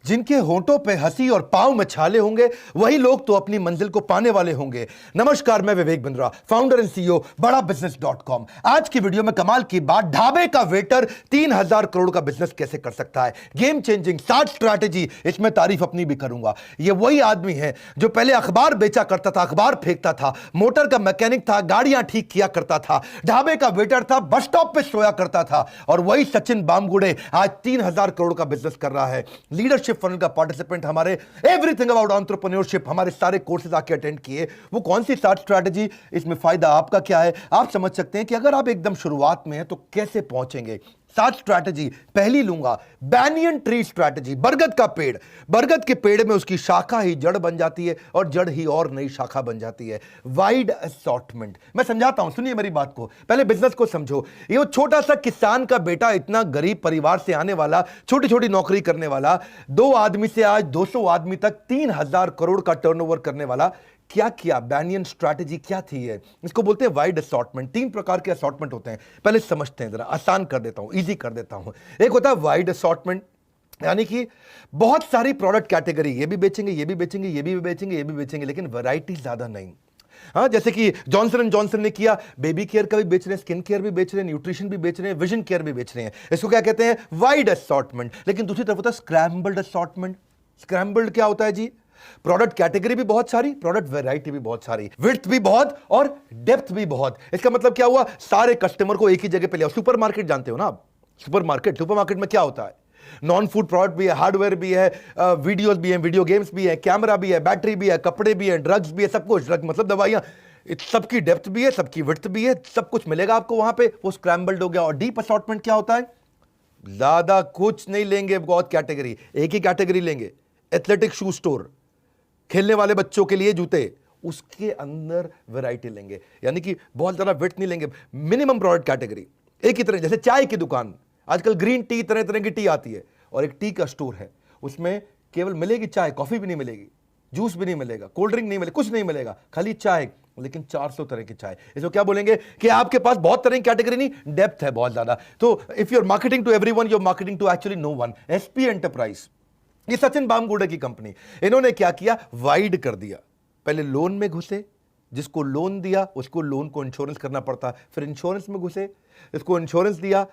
जिनके होंठों पे हंसी और पांव में छाले होंगे वही लोग तो अपनी मंजिल को पाने वाले होंगे। नमस्कार, मैं Vivek Bindra, founder and CEO बड़ा बिजनेस .com। आज की वीडियो में कमाल की बात, ढाबे का वेटर 3,000 करोड़ का बिजनेस कैसे कर सकता है। गेम चेंजिंग 60 स्ट्रैटेजी, इसमें तारीफ अपनी भी करूंगा। ये वही आदमी है जो पहले अखबार बेचा करता था, अखबार फेंकता था, मोटर का मैकेनिक था, गाड़ियां ठीक किया करता था, ढाबे का वेटर था, बस स्टॉप पे सोया करता था, और वही सचिन बामगुड़े आज 3,000 करोड़ का बिजनेस कर रहा है। लीडरशिप फनल का पार्टिसिपेंट, हमारे एवरीथिंग अबाउट एंटरप्रेन्योरशिप, हमारे सारे कोर्सेज आके अटेंड किए। वो कौन सी 60 स्ट्रैटेजी, इसमें फायदा आपका क्या है, आप समझ सकते हैं कि अगर आप एकदम शुरुआत में हैं तो कैसे पहुंचेंगे। 60 स्ट्रैटेजी पहली लूंगा, बैनियन ट्री स्ट्रैटेजी। बरगद का पेड़, बरगद के पेड़ में उसकी शाखा ही जड़ बन जाती है और जड़ ही और नई शाखा बन जाती है। वाइड असॉर्टमेंट, मैं समझाता हूं, सुनिए मेरी बात को, पहले बिजनेस को समझो। ये वो छोटा सा किसान का बेटा, इतना गरीब परिवार से आने वाला, छोटी छोटी नौकरी करने वाला, 2 आदमी से आज 200 आदमी तक 3,000 करोड़ का टर्नओवर करने वाला, क्या किया? बैनियन स्ट्रैटेजी क्या थी? है इसको बोलते हैं वाइड असॉर्टमेंट। 3 प्रकार के असॉर्टमेंट होते हैं, पहले समझते हैं, जरा आसान कर देता हूं, इजी कर देता हूं। एक होता है वाइड असॉर्टमेंट, यानी कि बहुत सारी प्रोडक्ट कैटेगरी, ये भी बेचेंगे, ये भी बेचेंगे, ये भी बेचेंगे, ये भी बेचेंगे, लेकिन वैरायटी ज्यादा नहीं। हाँ, जैसे कि जॉनसन एंड जॉनसन ने किया, बेबी केयर का भी बेच रहे हैं, स्किन केयर भी बेच रहे हैं, न्यूट्रिशन भी बेच रहे हैं, विजन केयर भी बेच रहे हैं। इसको क्या कहते हैं? Wide assortment. लेकिन दूसरी तरफ होता है स्क्रैम्बल्ड असॉर्टमेंट। स्क्रैम्बल्ड क्या होता है जी? प्रोडक्ट कैटेगरी भी बहुत सारी, प्रोडक्ट वैरायटी भी बहुत सारी, विड्थ भी बहुत और डेप्थ भी बहुत। इसका मतलब क्या हुआ? सारे कस्टमर को एक ही जगह पे ले आओ। सुपरमार्केट जानते हो ना आप? सुपरमार्केट में क्या होता है? नॉन फूड प्रोडक्ट भी है, हार्डवेयर भी है, वीडियोस भी है, वीडियो गेम्स भी है, कैमरा भी है, बैटरी भी है, कपड़े भी है, ड्रग्स भी है, सब कुछ। ड्रग मतलब दवाइयां, सबकी डेप्थ भी है, सबकी विड्थ भी है, सब कुछ मिलेगा आपको वहां पे। वो स्क्रैम्बल्ड हो गया। और डीप असॉर्टमेंट क्या होता है? ज्यादा कुछ नहीं लेंगे, बहुत कैटेगरी, एक ही कैटेगरी लेंगे। एथलेटिक शू स्टोर, खेलने वाले बच्चों के लिए जूते, उसके अंदर वैरायटी लेंगे, यानी कि बहुत ज्यादा विड्थ नहीं लेंगे, मिनिमम प्रोडक्ट कैटेगरी एक ही तरह। जैसे चाय की दुकान, आजकल ग्रीन टी, तरह तरह की टी आती है, और एक टी का स्टोर है, उसमें केवल मिलेगी चाय, कॉफी भी नहीं मिलेगी, जूस भी नहीं मिलेगा, कोल्ड ड्रिंक नहीं मिलेगा, कुछ नहीं मिलेगा, खाली चाय, लेकिन 400 तरह की चाय। इसको क्या बोलेंगे कि आपके पास बहुत तरह की कैटेगरी नहीं, डेप्थ है बहुत ज्यादा। तो if you are marketing to everyone, you are marketing to actually no one. SP enterprise, ये सचिन बामगुड़े की कंपनी, इन्होंने क्या किया? वाइड कर दिया। पहले लोन में घुसे, जिसको लोन दिया उसको लोन को इंश्योरेंस करना पड़ता, फिर इंश्योरेंस में घुसे, इसको इंश्योरेंस दिया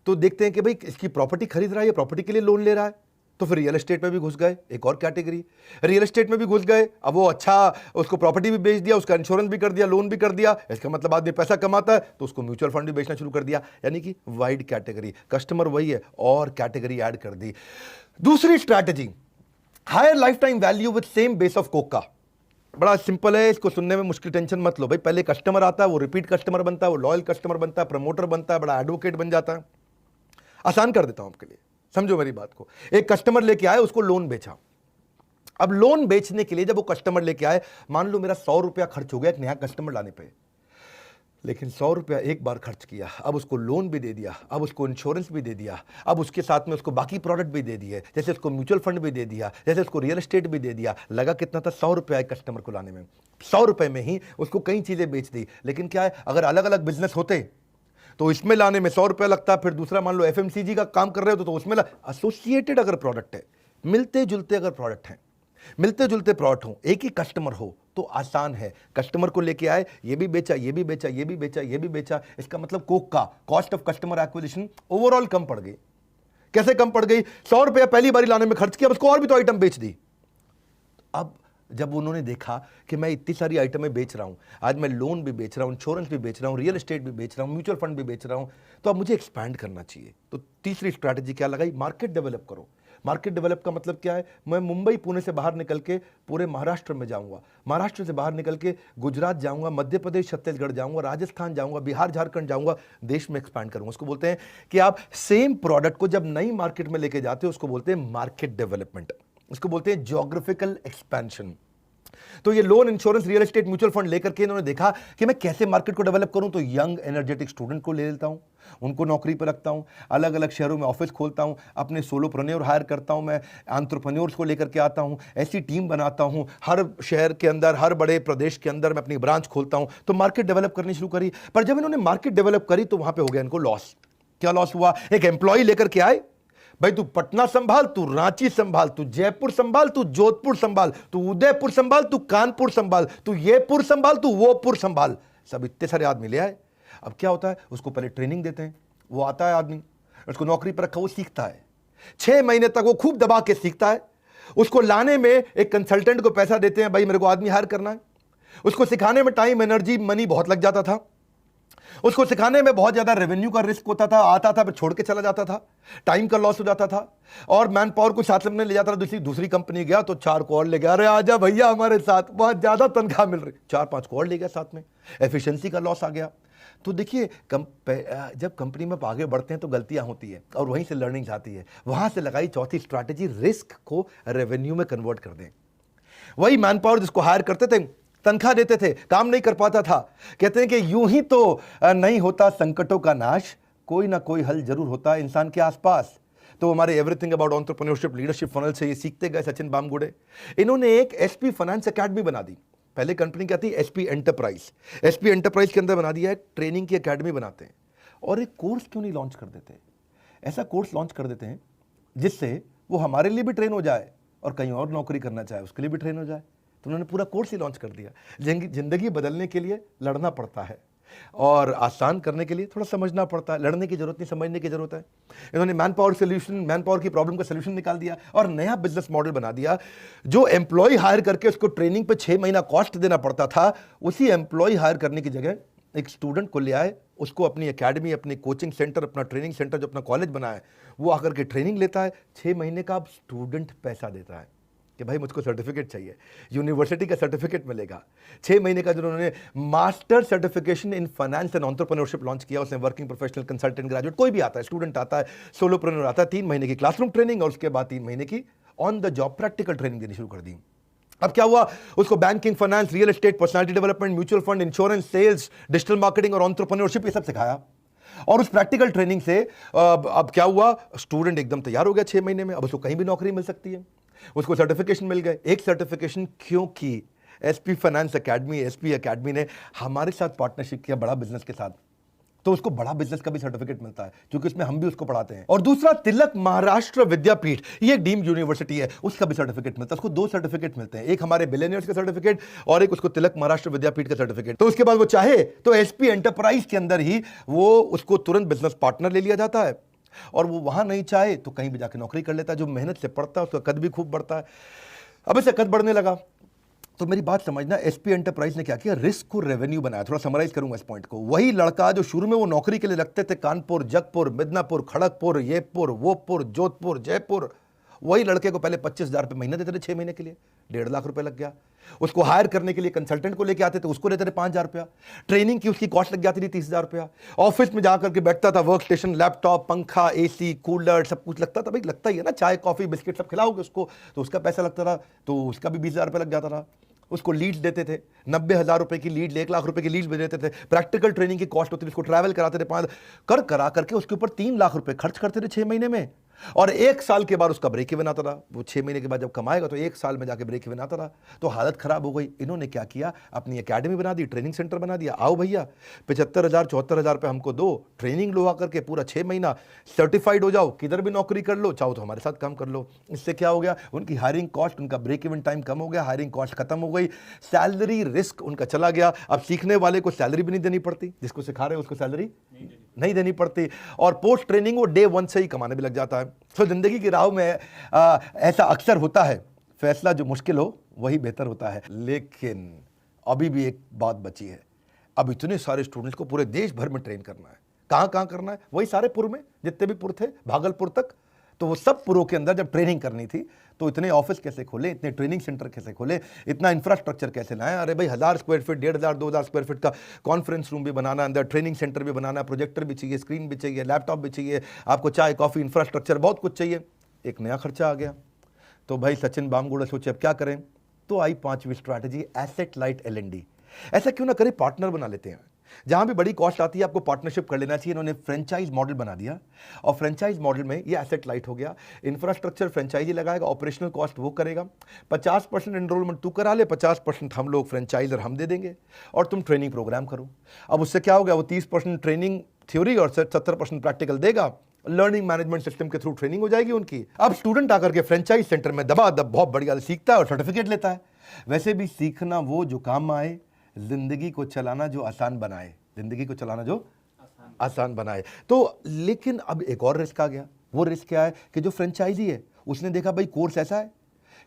तो देखते हैं कि भाई इसकी प्रॉपर्टी खरीद रहा है, ये प्रॉपर्टी के लिए लोन ले रहा है, तो फिर रियल एस्टेट में भी घुस गए, एक और कैटेगरी। रियल एस्टेट में भी घुस गए, अब वो अच्छा, उसको प्रॉपर्टी भी बेच दिया, उसका इंश्योरेंस भी कर दिया, लोन भी कर दिया। इसका मतलब आदमी पैसा कमाता है तो उसको म्यूचुअल फंड भी बेचना शुरू कर दिया, यानी कि वाइड कैटेगरी। कस्टमर वही है और कैटेगरी ऐड कर दी। दूसरी strategy, higher life time value with same base of कोका। बड़ा सिंपल है, इसको सुनने में मुश्किल, टेंशन मत लो भाई। पहले कस्टमर आता है, वो रिपीट कस्टमर बनता है, वो लॉयल कस्टमर बनता है, प्रमोटर बनता है, बड़ा एडवोकेट बन जाता है। आसान कर देता हूं आपके लिए, समझो मेरी बात को। एक कस्टमर लेके आए, उसको लोन बेचा। अब लोन बेचने के लिए जब वो कस्टमर लेके आए, मान लो मेरा 100 रुपया खर्च हो गया एक नया कस्टमर लाने पे, लेकिन 100 रुपया एक बार खर्च किया, अब उसको लोन भी दे दिया, अब उसको इंश्योरेंस भी दे दिया, अब उसके साथ में उसको बाकी प्रोडक्ट भी दे दिए, जैसे उसको म्यूचुअल फंड भी दे दिया, जैसे उसको रियल एस्टेट भी दे दिया। लगा कितना था? 100 रुपया एक कस्टमर को लाने में। 100 रुपए में ही उसको कई चीजें बेच दी। लेकिन क्या है, अगर अलग अलग बिजनेस होते तो इसमें लाने में 100 रुपया लगता, फिर दूसरा मान लो एफएमसीजी का काम कर रहे हो तो उसमें एसोसिएटेड अगर प्रोडक्ट है, मिलते जुलते अगर प्रोडक्ट हैं, मिलते जुलते प्रोडक्ट हो, एक ही कस्टमर हो तो आसान है। कस्टमर को लेके आए, ये भी बेचा, ये भी बेचा, ये भी बेचा, ये भी बेचा। इसका मतलब कोक का cost of customer acquisition overall कम पड़ गई। कैसे कम पड़ गई? 100 रुपया पहली बारी लाने में खर्च किया, उसको और भी तो आइटम बेच दी। अब जब उन्होंने देखा कि मैं इतनी सारी आइटमें बेच रहा हूं, आज मैं लोन भी बेच रहा हूं, इंश्योरेंस भी बेच रहा हूं, रियल एस्टेट भी बेच रहा हूं, म्यूचुअल फंड भी बेच रहा हूं, तो अब मुझे एक्सपैंड करना चाहिए। तो तीसरी स्ट्रैटेजी क्या लगाई? मार्केट डेवलप करो। मार्केट डेवलप का मतलब क्या है? मैं मुंबई पुणे से बाहर निकल के पूरे महाराष्ट्र में जाऊंगा, महाराष्ट्र से बाहर निकल के गुजरात जाऊंगा, मध्य प्रदेश छत्तीसगढ़ जाऊंगा, राजस्थान जाऊंगा, बिहार झारखंड जाऊंगा, देश में एक्सपैंड करूंगा। उसको बोलते हैं कि आप सेम प्रोडक्ट को जब नई मार्केट में लेके जाते हो, उसको बोलते हैं मार्केट डेवलपमेंट, उसको बोलते हैं ज्योग्राफिकल एक्सपेंशन। तो ये loan, insurance, real estate, mutual fund लेकर के इन्होंने देखा कि मैं कैसे मार्केट को डेवलप करूं। तो यंग एनर्जेटिक स्टूडेंट को ले लेता हूं, उनको नौकरी पर रखता हूं, अलग अलग शहरों में ऑफिस खोलता हूं, अपने सोलोप्रेन्योर हायर करता हूं, मैं एंटरप्रेन्योर्स को लेकर के आता हूं, ऐसी टीम बनाता हूं, हर शहर के अंदर, हर बड़े प्रदेश के अंदर मैं अपनी ब्रांच खोलता हूं। तो मार्केट डेवलप करनी शुरू करी। पर जब इन्होंने मार्केट डेवलप करी तो वहां पर हो गया इनको लॉस। क्या लॉस हुआ? एक एम्प्लॉय लेकर के आए, भाई तू पटना संभाल, तू रांची संभाल, तू जयपुर संभाल, तू जोधपुर संभाल, तू उदयपुर संभाल, तू कानपुर संभाल, तू ये पुर संभाल, तू वो पुर संभाल। सब इतने सारे आदमी ले आए। अब क्या होता है, उसको पहले ट्रेनिंग देते हैं, वो आता है आदमी, उसको नौकरी पर रखा, वो सीखता है 6 महीने तक, वो खूब दबा के सीखता है। उसको लाने में एक कंसल्टेंट को पैसा देते हैं, भाई मेरे को आदमी हायर करना है। उसको सिखाने में टाइम, एनर्जी, मनी बहुत लग जाता था। उसको सिखाने में बहुत ज्यादा रेवेन्यू का रिस्क होता था, आता था फिर छोड़ के चला जाता था, टाइम का लॉस हो जाता था। और मैन पावर को साथ में ले जाता था। दूसरी कंपनी गया तो 4 को और ले गया, अरे आजा भैया हमारे साथ, बहुत ज्यादा तनख्वाह मिल रही, 4-5 को और ले गया साथ में, एफिशिएंसी का लॉस आ गया। तो देखिए जब कंपनी में आगे बढ़ते हैं तो गलतियां होती है और वहीं से लर्निंग आती है। वहां से लगाई चौथी स्ट्रैटेजी, रिस्क को रेवेन्यू में कन्वर्ट कर दें। वही मैन पावर जिसको हायर करते थे, तनख्वाह देते थे, काम नहीं कर पाता था, कहते हैं कि यूं ही तो नहीं होता संकटों का नाश, कोई ना कोई हल जरूर होता है इंसान के आसपास। तो हमारे everything about entrepreneurship leadership funnel से ये सीखते गए सचिन बामगुड़े। इन्होंने एक एसपी फाइनेंस एकेडमी बना दी। पहले कंपनी क्या थी, एसपी एंटरप्राइज। एसपी एंटरप्राइज के अंदर बना दिया है, ट्रेनिंग की एकेडमी बनाते हैं। और एक कोर्स क्यों नहीं लॉन्च कर देते, ऐसा कोर्स लॉन्च कर देते हैं जिससे वो हमारे लिए भी ट्रेन हो जाए और कहीं और नौकरी करना चाहे उसके लिए भी ट्रेन हो जाए। तो उन्होंने पूरा कोर्स ही लॉन्च कर दिया। जिंदगी बदलने के लिए लड़ना पड़ता है और आसान करने के लिए थोड़ा समझना पड़ता है। लड़ने की जरूरत नहीं, समझने की जरूरत है। इन्होंने मैन पावर की प्रॉब्लम का सोल्यूशन निकाल दिया और नया बिजनेस मॉडल बना दिया। जो एम्प्लॉय हायर करके उसको ट्रेनिंग पे 6 महीना कॉस्ट देना पड़ता था, उसी एम्प्लॉय हायर करने की जगह एक स्टूडेंट को ले आए, उसको अपनी एकेडमी, अपनी कोचिंग सेंटर, अपना ट्रेनिंग सेंटर जो अपना कॉलेज बना है, वो आकर के ट्रेनिंग लेता है। 6 महीने का अब स्टूडेंट पैसा देता है कि भाई मुझको सर्टिफिकेट चाहिए, यूनिवर्सिटी का सर्टिफिकेट मिलेगा। 6 महीने का जो उन्होंने master certification in finance and entrepreneurship launch किया, उसमें वर्किंग प्रोफेशनल, कंसल्टेंट, ग्रेजुएट कोई भी आता है, स्टूडेंट आता है, सोलोप्रेन्योर आता है, 3 महीने की क्लासरूम ट्रेनिंग और उसके बाद 3 महीने की on the job practical training देनी शुरू कर दी। अब क्या हुआ, उसको banking, finance, real estate, personality development, mutual fund, insurance, sales, digital marketing और एंटरप्रेन्योरशिप ये सब सिखाया। और उस प्रैक्टिकल ट्रेनिंग से अब क्या हुआ, स्टूडेंट एकदम तैयार हो गया 6 महीने में। अब उसको कहीं भी नौकरी मिल सकती है, उसको सर्टिफिकेशन मिल गए। एक सर्टिफिकेशन क्योंकि SP finance academy, SP academy ने हमारे साथ पार्टनरशिप किया बड़ा बिजनेस के साथ, तो उसको बड़ा बिजनेस का भी सर्टिफिकेट मिलता है क्योंकि उसमें हम भी उसको पढ़ाते हैं। और दूसरा, तिलक महाराष्ट्र विद्यापीठ, ये एक डीम्ड यूनिवर्सिटी है, उसका भी सर्टिफिकेट मिलता है। उसको 2 सर्टिफिकेट मिलते हैं, एक हमारे बिलियनियर्स का सर्टिफिकेट और एक उसको तिलक महाराष्ट्र विद्यापीठ का सर्टिफिकेट। तो उसके बाद वो चाहे तो एसपी एंटरप्राइज के अंदर ही वो उसको तुरंत बिजनेस पार्टनर ले लिया जाता है। और वो वहां नहीं चाहे तो कहीं भी जाके नौकरी कर लेता है। जो मेहनत से पढ़ता है उसका कद भी खूब बढ़ता है। अब इसे कद बढ़ने लगा तो मेरी बात समझना, एसपी एंटरप्राइज ने क्या किया, रिस्क को रेवेन्यू बनाया। थोड़ा समराइज करूंगा इस पॉइंट को। वही लड़का जो शुरू में वो नौकरी के लिए लगते थे कानपुर, जगपुर, मिदनापुर, खड़गपुर, ये पुर, वो पुर, जोधपुर, जयपुर, वही लड़के को पहले 25,000 रुपये महीना देते थे 6 महीने के लिए, 1.5 लाख रुपए लग गया। उसको हायर करने के लिए कंसल्टेंट को लेके आते थे, उसको देते थे 5,000 रुपया। ट्रेनिंग की उसकी कॉस्ट लग जाती थी 30,000 रुपया। ऑफिस में जाकर के बैठता था, वर्क स्टेशन, लैपटॉप, पंखा, एसी, कूलर, सब कुछ लगता था। भाई लगता ही है ना, चाय कॉफी बिस्किट सब खिलाओगे उसको तो उसका पैसा लगता था, तो उसका भी 20,000 रुपये लग जाता था। उसको लीड देते थे, 90,000 रुपए की लीड, 1 लाख रुपए की लीड भी देते थे। प्रैक्टिकल ट्रेनिंग की कॉस्ट होती थी, उसको ट्रैवल कराते थे, 5 करा करके उसके ऊपर 3 लाख रुपए खर्च करते थे 6 महीने में। और 1 साल के बाद उसका ब्रेक इवन आता था। वो 6 महीने के बाद जब कमाएगा तो 1 साल में जाके ब्रेक इवन आता था। तो हालत खराब हो गई। इन्होंने क्या किया, अपनी एकेडमी बना दी, ट्रेनिंग सेंटर बना दिया। आओ भैया 75,000 74,000 रुपये हमको दो, ट्रेनिंग लो आकर के, पूरा 6 महीना सर्टिफाइड हो जाओ, किधर भी नौकरी कर लो, चाहो तो हमारे साथ काम कर लो। इससे क्या हो गया, उनकी हायरिंग कॉस्ट, उनका ब्रेक इवन टाइम कम हो गया, हायरिंग कॉस्ट खत्म हो गई, सैलरी रिस्क उनका चला गया। अब सीखने वाले को सैलरी भी नहीं देनी पड़ती, जिसको सिखा रहे हैं उसको सैलरी नहीं देनी पड़ती। और पोस्ट ट्रेनिंग वो डे 1 से ही कमाने भी लग जाता है। तो जिंदगी की राह में ऐसा अक्सर होता है, फैसला जो मुश्किल हो वही बेहतर होता है। लेकिन अभी भी एक बात बची है, अब इतने सारे स्टूडेंट्स को पूरे देश भर में ट्रेन करना है। कहाँ करना है, वही सारे पुर में, जितने भी पुर थे भागलपुर तक। तो वो सब पुरों के अंदर जब ट्रेनिंग करनी थी तो इतने ऑफिस कैसे खोले, इतने ट्रेनिंग सेंटर कैसे खोले, इतना इंफ्रास्ट्रक्चर कैसे लाए। अरे भाई 1,000 स्क्वायर फीट, 1,500 2,000 स्क्वायर फीट का कॉन्फ्रेंस रूम भी बनाना, अंदर ट्रेनिंग सेंटर भी बनाना, प्रोजेक्टर भी चाहिए, स्क्रीन भी चाहिए, लैपटॉप भी चाहिए, आपको चाय कॉफी इंफ्रास्ट्रक्चर बहुत कुछ चाहिए। एक नया खर्चा आ गया। तो भाई सचिन बामगुड़े सोचे अब क्या करें। तो आई 5वीं स्ट्रैटेजी, एसेट लाइट L&D। ऐसा क्यों ना करें, पार्टनर बना लेते हैं। जहां भी बड़ी कॉस्ट आती है आपको पार्टनरशिप कर लेना चाहिए। इन्होंने फ्रेंचाइज मॉडल बना दिया और फ्रेंचाइज मॉडल में ये एसेट लाइट हो गया। इंफ्रास्ट्रक्चर फ्रेंचाइजी लगाएगा, ऑपरेशनल कॉस्ट वो करेगा, 50% एनरोलमेंट तू करा ले, 50% हम लोग फ्रेंचाइजर हम दे देंगे और तुम ट्रेनिंग प्रोग्राम करो। अब उससे क्या हो गया, वो 30% ट्रेनिंग थ्योरी और 70% प्रैक्टिकल देगा, लर्निंग मैनेजमेंट सिस्टम के थ्रू ट्रेनिंग हो जाएगी उनकी। अब स्टूडेंट आकर के फ्रेंचाइज सेंटर में दबा दब बहुत बढ़िया सीखता है और सर्टिफिकेट लेता है। वैसे भी सीखना वो जो काम आए, जिंदगी को चलाना जो आसान बनाए, जिंदगी को चलाना जो आसान बनाए। तो लेकिन अब एक और रिस्क आ गया। वो रिस्क क्या है कि जो फ्रेंचाइजी है उसने देखा भाई कोर्स ऐसा है,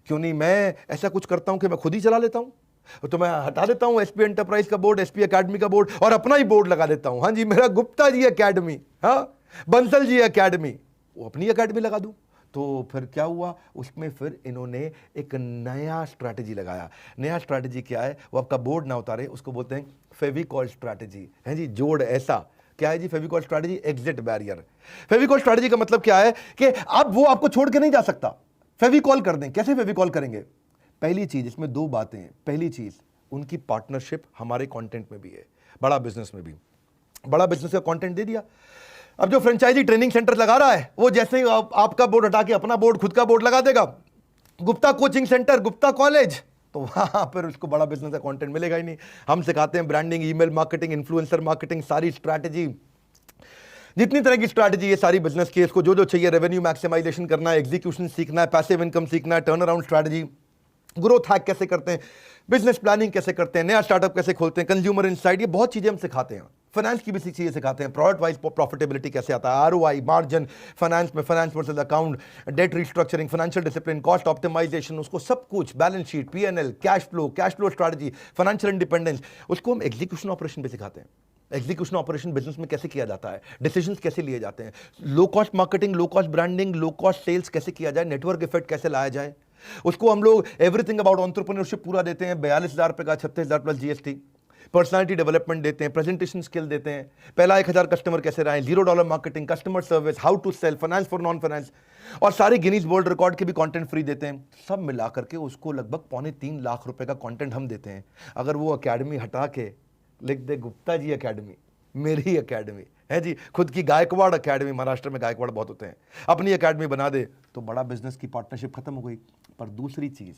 क्यों नहीं मैं ऐसा कुछ करता हूं कि मैं खुद ही चला लेता हूं। तो मैं हटा देता हूं एसपी एंटरप्राइज का बोर्ड, एसपी एकेडमी का बोर्ड और अपना ही बोर्ड लगा देता हूं। हाँ जी, मेरा गुप्ता जी एकेडमी, हाँ बंसल जी एकेडमी, वो अपनी एकेडमी लगा दूं। तो फिर क्या हुआ उसमें, फिर इन्होंने एक नया स्ट्रैटेजी लगाया। नया स्ट्रैटेजी क्या है, वो आपका बोर्ड ना उतारे, उसको बोलते हैं फेविकॉल स्ट्रैटेजी। है जी, जोड़ ऐसा क्या है जी Fevicol strategy, exit barrier. Fevicol strategy का मतलब क्या है कि अब वो आपको छोड़ के नहीं जा सकता, फेविकॉल कर दें। कैसे फेविकॉल करेंगे? पहली चीज, इसमें दो बातें हैं। पहली चीज, उनकी पार्टनरशिप हमारे कंटेंट में भी है, बड़ा बिजनेस में भी। बड़ा बिजनेस का कंटेंट दे दिया। अब जो फ्रेंचाइजी ट्रेनिंग सेंटर लगा रहा है वो जैसे ही आपका बोर्ड हटा के अपना बोर्ड, खुद का बोर्ड लगा देगा, Gupta coaching centre, Gupta college, तो वहां पर उसको बड़ा बिजनेस का कंटेंट मिलेगा ही नहीं। हम सिखाते हैं branding, email marketing, influencer marketing, सारी स्ट्रैटेजी, जितनी तरह की स्ट्रैटेजी है सारी बिजनेस की, इसको जो जो चाहिए, रेवेन्यू मैक्सिमाइजेशन करना है, एग्जीक्यूशन सीखना है, पैसिव इनकम सीखना है, turn around strategy, growth hack कैसे करते हैं, बिजनेस प्लानिंग कैसे करते हैं, नया स्टार्टअप कैसे खोलते हैं, कंज्यूमर इनसाइट, ये बहुत चीजें हम सिखाते हैं। फाइनेंस की भी चीजें सिखाते हैं, प्रोडक्ट वाइज प्रॉफिटेबिलिटी कैसे आता है, आरओआई, मार्जिन, फाइनेंस में finance versus account, debt restructuring, financial discipline, cost optimisation, उसको सब कुछ, balance sheet, PNL, cash flow strategy, financial independence, उसको हम एग्जीक्यूशन ऑपरेशन पे सिखाते हैं। एग्जीक्यूशन ऑपरेशन बिजनेस में कैसे किया जाता है, डिसीजंस कैसे लिए जाते हैं, low cost marketing, low cost branding, low cost sales कैसे किया जाए, नेटवर्क इफेक्ट कैसे लाया जाए, उसको हम लोग एवरीथिंग अबाउट एंटरप्रेन्योरशिप पूरा देते हैं। 42,000 रुपए का, 36,000 प्लस जीएसटी। पर्सनालिटी डेवलपमेंट देते हैं, प्रेजेंटेशन स्किल देते हैं, पहला 1,000 कस्टमर कैसे रहे, $0 marketing, customer service, how to sell, finance for non finance, और सारे गिनीज वर्ल्ड रिकॉर्ड के भी कंटेंट फ्री देते हैं। सब मिला करके उसको लगभग 2.25 लाख रुपए का कंटेंट हम देते हैं। अगर वो एकेडमी हटा के लिख दे गुप्ता जी एकेडमी, मेरी एकेडमी है जी, खुद की गायकवाड़ एकेडमी, महाराष्ट्र में गायकवाड़ बहुत होते हैं, अपनी एकेडमी बना दे, तो बड़ा बिजनेस की पार्टनरशिप खत्म हो गई। पर दूसरी चीज,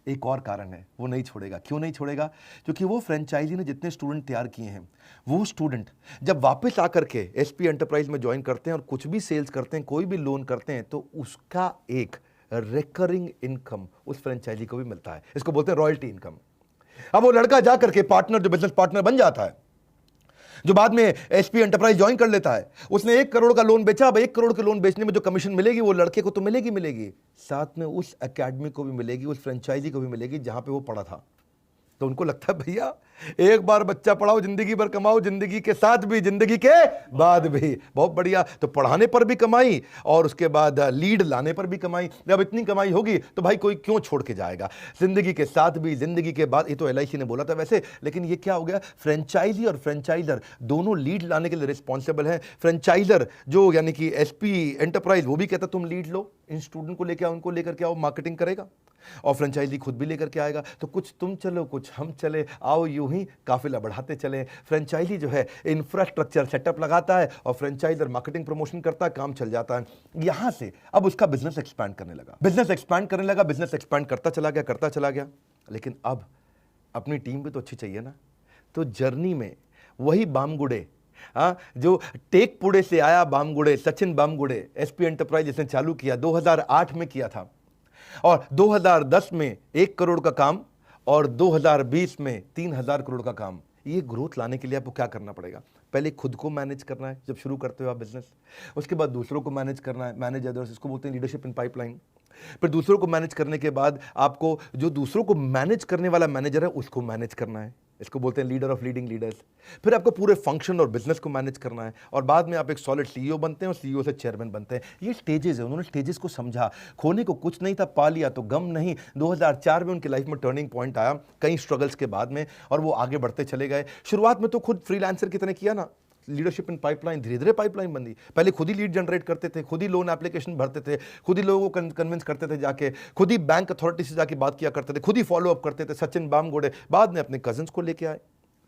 एक और कारण है, वो नहीं छोड़ेगा। क्यों नहीं छोड़ेगा? क्योंकि वो फ्रेंचाइजी ने जितने स्टूडेंट तैयार किए हैं, वो स्टूडेंट जब वापस आकर के एसपी एंटरप्राइज में ज्वाइन करते हैं और कुछ भी सेल्स करते हैं, कोई भी लोन करते हैं, तो उसका एक रिकरिंग इनकम उस फ्रेंचाइजी को भी मिलता है। इसको बोलते हैं रॉयल्टी इनकम। अब वो लड़का जा करके पार्टनर, जो बिजनेस पार्टनर बन जाता है, जो बाद में एसपी एंटरप्राइज ज्वाइन कर लेता है, उसने 1 करोड़ का लोन बेचा। अब 1 करोड़ के लोन बेचने में जो कमीशन मिलेगी वो लड़के को तो मिलेगी, साथ में उस एकेडमी को भी मिलेगी, उस फ्रेंचाइजी को भी मिलेगी जहां पे वो पढ़ा था। तो उनको लगता है भैया एक बार बच्चा पढ़ाओ, जिंदगी भर कमाओ, जिंदगी के साथ भी, जिंदगी के बाद भी। बहुत बढ़िया। तो पढ़ाने पर भी कमाई और उसके बाद लीड लाने पर भी कमाई। जब इतनी कमाई होगी तो भाई कोई क्यों छोड़ के जाएगा, जिंदगी के साथ भी, जिंदगी के बाद। ये तो एलआईसी ने बोला था वैसे, लेकिन ये क्या हो गया, फ्रेंचाइजी और फ्रेंचाइजर दोनों लीड लाने के लिए रिस्पॉन्सिबल है। फ्रेंचाइजर जो यानी कि एसपी एंटरप्राइज, वो भी कहता तुम लीड लो, इन स्टूडेंट को लेकर आओ, उनको लेकर के आओ, मार्केटिंग करेगा, और फ्रेंचाइजी खुद भी लेकर के आएगा। तो कुछ तुम चलो, कुछ हम चले, आओ यूं ही काफिला बढ़ाते चले। फ्रेंचाइजी जो है इंफ्रास्ट्रक्चर सेटअप लगाता है और फ्रेंचाइजर मार्केटिंग प्रमोशन करता है, काम चल जाता है। यहां से अब उसका बिजनेस एक्सपैंड करने लगा, बिजनेस एक्सपैंड करता चला गया। लेकिन अब अपनी टीम भी तो अच्छी चाहिए ना। तो जर्नी में वही बामगुड़े, जो टेकपुड़े से आया बामगुड़े, सचिन बामगुड़े, एसपी एंटरप्राइज जिसने चालू किया 2008 में किया था, और 2010 में 1 करोड़ का काम, और 2020 में 3,000 करोड़ का काम। ये ग्रोथ लाने के लिए आपको क्या करना पड़ेगा? पहले खुद को मैनेज करना है जब शुरू करते हो आप बिजनेस, उसके बाद दूसरों को मैनेज करना है, मैनेज अदर्स, इसको बोलते हैं लीडरशिप इन पाइपलाइन। फिर दूसरों को मैनेज करने के बाद आपको जो दूसरों को मैनेज करने वाला मैनेजर है उसको मैनेज करना है, इसको बोलते हैं लीडर ऑफ लीडिंग लीडर्स। फिर आपको पूरे फंक्शन और बिजनेस को मैनेज करना है, और बाद में आप एक सॉलिड सीईओ बनते हैं और सीईओ से चेयरमैन बनते हैं। ये स्टेजेस है, उन्होंने स्टेजेस को समझा। खोने को कुछ नहीं था, पा लिया तो गम नहीं। 2004 में उनकी लाइफ में टर्निंग पॉइंट आया, कई स्ट्रगल्स के बाद में, और वो आगे बढ़ते चले गए। शुरुआत में तो खुद फ्रीलांसर की तरह किया ना, लीडरशिप इन पाइपलाइन, धीरे धीरे पाइपलाइन बनी। पहले खुद ही लीड जनरेट करते थे, खुद ही लोन एप्लीकेशन भरते थे, खुद ही लोगों को कन्विंस करते थे जाके, खुद ही बैंक अथॉरिटी से जाके बात किया करते थे, खुद ही फॉलो अप करते थे। सचिन बामगुड़े बाद में अपने कजिन्स को लेके आए,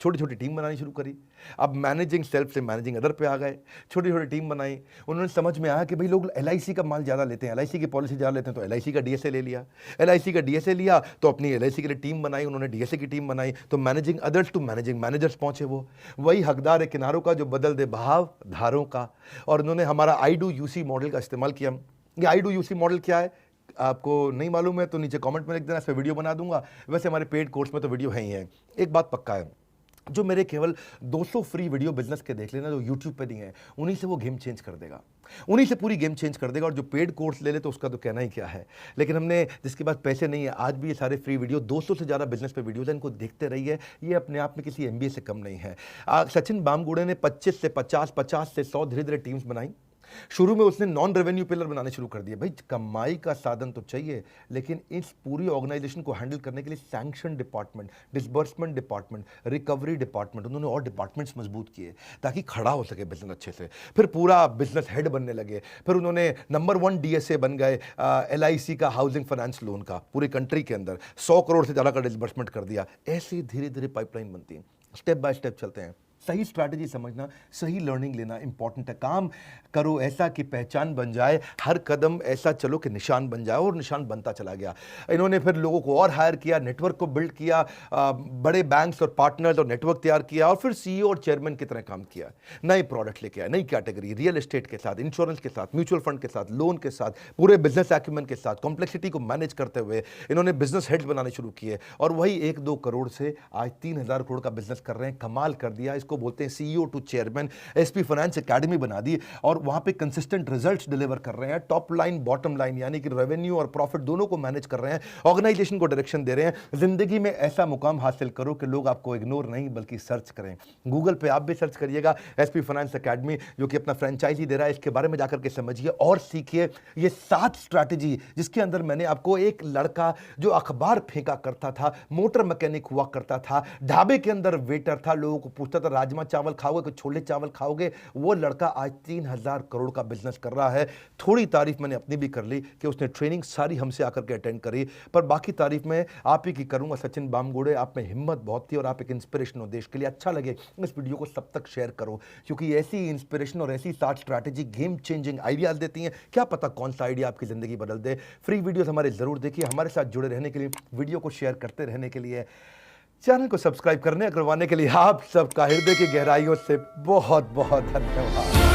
छोटी छोटी टीम बनानी शुरू करी। अब मैनेजिंग सेल्फ से मैनेजिंग अदर पे आ गए, छोटी छोटी टीम बनाई। उन्होंने समझ में आया कि भाई लोग LIC का माल ज़्यादा लेते हैं, LIC की पॉलिसी ज़्यादा लेते हैं, तो LIC का DSA ले लिया। LIC का DSA लिया तो अपनी LIC के लिए टीम बनाई, उन्होंने DSA की टीम बनाई, तो managing others to managing managers पहुंचे। वो वही हकदार है किनारों का जो बदल दे बहाव धारों का। और उन्होंने हमारा I2UC मॉडल का इस्तेमाल किया। ये I2UC मॉडल क्या है आपको नहीं मालूम है तो नीचे कमेंट में लिख देना, इस पर वीडियो बना दूंगा। वैसे हमारे पेड कोर्स में तो वीडियो है ही है। एक बात पक्का है, जो मेरे केवल 200 फ्री वीडियो बिजनेस के देख लेना जो YouTube पे नहीं है, उन्हीं से वो गेम चेंज कर देगा, उन्हीं से पूरी गेम चेंज कर देगा। और जो पेड कोर्स ले ले तो उसका तो कहना ही क्या है। लेकिन हमने जिसके पास पैसे नहीं है, आज भी ये सारे फ्री वीडियो 200 से ज़्यादा बिजनेस पे वीडियोज हैं, इनको देखते रहिए। ये अपने आप में किसी MBA से कम नहीं है। सचिन बामगुड़े ने 25 से 50, 50 से 100 धीरे धीरे टीम्स बनाई। शुरू में उसने नॉन रेवेन्यू पिलर बनाने शुरू कर दिए। भाई कमाई का साधन तो चाहिए, लेकिन इस पूरी ऑर्गेनाइजेशन को हैंडल करने के लिए sanction department, disbursement department, recovery department, उन्होंने और डिपार्टमेंट्स मजबूत किए ताकि खड़ा हो सके बिजनेस अच्छे से। फिर पूरा बिजनेस हेड बनने लगे। फिर उन्होंने नंबर 1 DSA बन गए LIC का, हाउसिंग फाइनेंस लोन का, पूरी कंट्री के अंदर 100 करोड़ से ज़्यादा का डिसबर्समेंट कर दिया। ऐसे ही धीरे धीरे पाइपलाइन बनती है, स्टेप बाय स्टेप चलते हैं। सही स्ट्रैटेजी समझना, सही लर्निंग लेना इंपॉर्टेंट है। काम करो ऐसा कि पहचान बन जाए, हर कदम ऐसा चलो कि निशान बन जाए, और निशान बनता चला गया। इन्होंने फिर लोगों को और हायर किया, नेटवर्क को बिल्ड किया, बड़े बैंक्स और पार्टनर्स और नेटवर्क तैयार किया, और फिर CEO और चेयरमैन की तरह काम किया। नए प्रोडक्ट लेके आए, नई कैटेगरी, रियल एस्टेट के साथ, इंश्योरेंस के साथ, म्यूचुअल फंड के साथ, लोन के साथ, पूरे बिजनेस एक्यूमेंट के साथ, कॉम्प्लेक्सिटी को मैनेज करते हुए इन्होंने बिजनेस हेड्स बनाने शुरू किए। और वही 1-2 करोड़ से आज 3000 करोड़ का बिजनेस कर रहे हैं। कमाल कर दिया। इसको बोलते हैं CEO to chairman. SP finance academy बना दी और वहां पे कंसिस्टेंट रिजल्ट्स डिलीवर कर रहे हैं। टॉप लाइन बॉटम लाइन यानी कि रेवेन्यू और प्रॉफिट दोनों को मैनेज कर रहे हैं, ऑर्गेनाइजेशन को डायरेक्शन दे रहे हैं। जिंदगी में ऐसा मुकाम हासिल करो कि लोग आपको इग्नोर नहीं बल्कि सर्च करें। गूगल पे आप भी सर्च करिएगा SP फाइनेंस एकेडमी, जो कि अपना फ्रेंचाइजी दे रहा है। इसके बारे में जाकर के समझिए और सीखिए। ये 7 स्ट्रैटेजी जिसके अंदर मैंने आपको, एक लड़का जो अखबार फेंका करता था, मोटर मैकेनिक हुआ करता था, ढाबे के अंदर वेटर था, लोगों को पूछता था राजमा चावल खाओगे कि छोले चावल खाओगे, वो लड़का आज 3000 करोड़ का बिजनेस कर रहा है। थोड़ी तारीफ मैंने अपनी भी कर ली कि उसने ट्रेनिंग सारी हमसे आकर के अटेंड करी, पर बाकी तारीफ मैं आप ही की करूंगा। सचिन बामगुड़े, आप में हिम्मत बहुत थी और आप एक इंस्पिरेशन हो देश के लिए। अच्छा लगे इस वीडियो को सब तक शेयर करो, क्योंकि ऐसी इंस्पिरेशन और ऐसी 7 स्ट्रैटेजी गेम चेंजिंग आइडियाज देती हैं। क्या पता कौन सा आइडिया आपकी जिंदगी बदल दे। फ्री वीडियोस हमारे जरूर देखिए। हमारे साथ जुड़े रहने के लिए, वीडियो को शेयर करते रहने के लिए, चैनल को सब्सक्राइब करवाने के लिए आप सबका हृदय की गहराइयों से बहुत बहुत धन्यवाद।